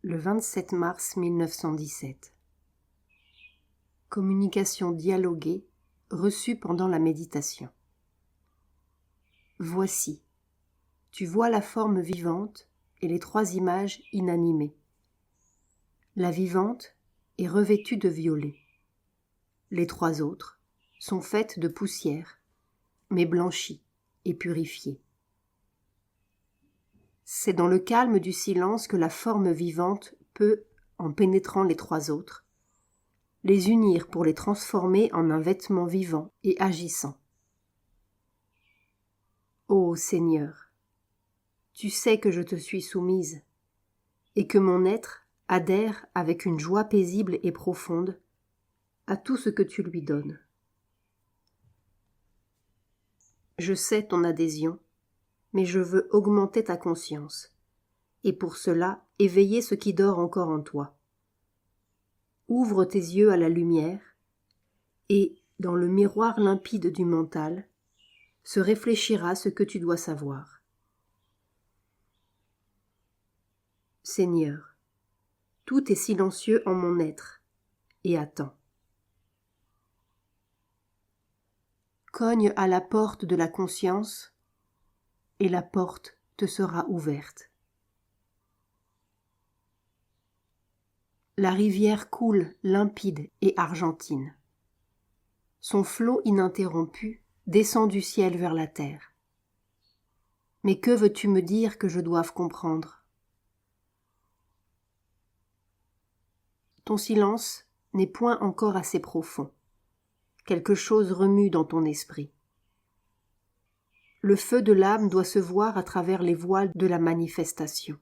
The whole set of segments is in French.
le 27 mars 1917. Communication dialoguée reçue pendant la méditation. Voici, tu vois la forme vivante et les trois images inanimées. La vivante est revêtue de violet. Les trois autres sont faites de poussière, mais blanchies et purifiées. C'est dans le calme du silence que la forme vivante peut, en pénétrant les trois autres, les unir pour les transformer en un vêtement vivant et agissant. Ô Seigneur, tu sais que je te suis soumise et que mon être adhère avec une joie paisible et profonde à tout ce que tu lui donnes. Je sais ton adhésion, mais je veux augmenter ta conscience, et pour cela éveiller ce qui dort encore en toi. Ouvre tes yeux à la lumière, et, dans le miroir limpide du mental, se réfléchira ce que tu dois savoir. Seigneur, tout est silencieux en mon être, et attend. Cogne à la porte de la conscience, et la porte te sera ouverte. La rivière coule limpide et argentine. Son flot ininterrompu descend du ciel vers la terre. Mais que veux-tu me dire que je doive comprendre? Ton silence n'est point encore assez profond. Quelque chose remue dans ton esprit. Le feu de l'âme doit se voir à travers les voiles de la manifestation.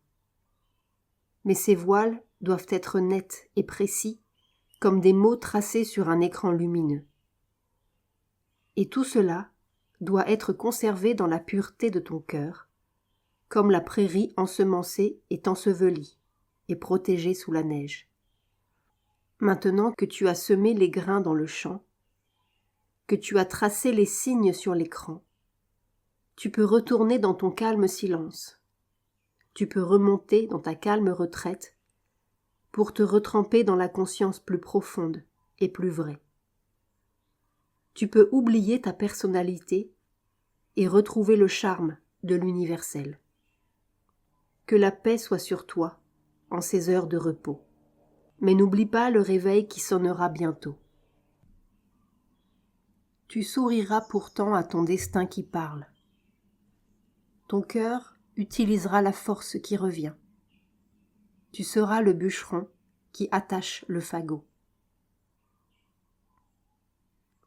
Mais ces voiles doivent être nets et précis, comme des mots tracés sur un écran lumineux. Et tout cela doit être conservé dans la pureté de ton cœur, comme la prairie ensemencée est ensevelie et protégée sous la neige. Maintenant que tu as semé les grains dans le champ, que tu as tracé les signes sur l'écran, tu peux retourner dans ton calme silence. Tu peux remonter dans ta calme retraite pour te retremper dans la conscience plus profonde et plus vraie. Tu peux oublier ta personnalité et retrouver le charme de l'universel. Que la paix soit sur toi en ces heures de repos. Mais n'oublie pas le réveil qui sonnera bientôt. Tu souriras pourtant à ton destin qui parle. Ton cœur utilisera la force qui revient. Tu seras le bûcheron qui attache le fagot.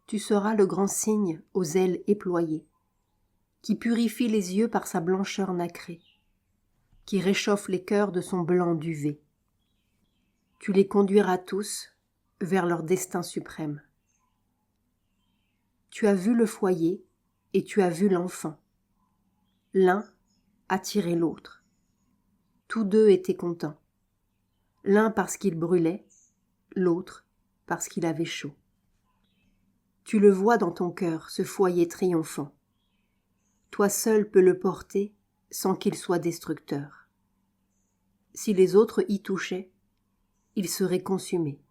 Tu seras le grand cygne aux ailes éployées, qui purifie les yeux par sa blancheur nacrée, qui réchauffe les cœurs de son blanc duvet. Tu les conduiras tous vers leur destin suprême. Tu as vu le foyer et tu as vu l'enfant. L'un attirait l'autre. Tous deux étaient contents. L'un parce qu'il brûlait, l'autre parce qu'il avait chaud. Tu le vois dans ton cœur, ce foyer triomphant. Toi seul peux le porter sans qu'il soit destructeur. Si les autres y touchaient, ils seraient consumés.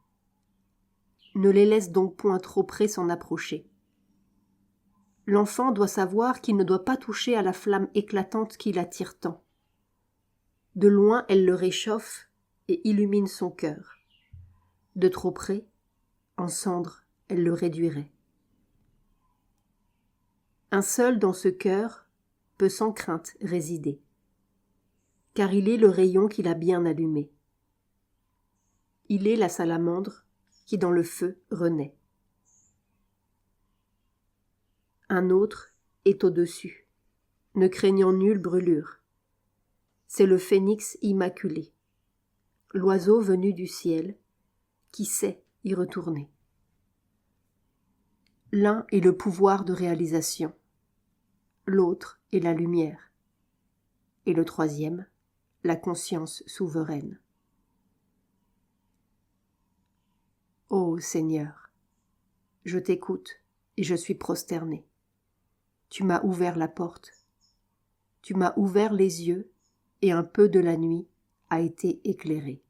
Ne les laisse donc point trop près s'en approcher. L'enfant doit savoir qu'il ne doit pas toucher à la flamme éclatante qui l'attire tant. De loin, elle le réchauffe et illumine son cœur. De trop près, en cendres, elle le réduirait. Un seul dans ce cœur peut sans crainte résider, car il est le rayon qu'il a bien allumé. Il est la salamandre qui dans le feu renaît. Un autre est au-dessus, ne craignant nulle brûlure. C'est le phénix immaculé, l'oiseau venu du ciel, qui sait y retourner. L'un est le pouvoir de réalisation, l'autre est la lumière, et le troisième, la conscience souveraine. Ô Seigneur, je t'écoute et je suis prosterné. Tu m'as ouvert la porte, tu m'as ouvert les yeux et un peu de la nuit a été éclairé.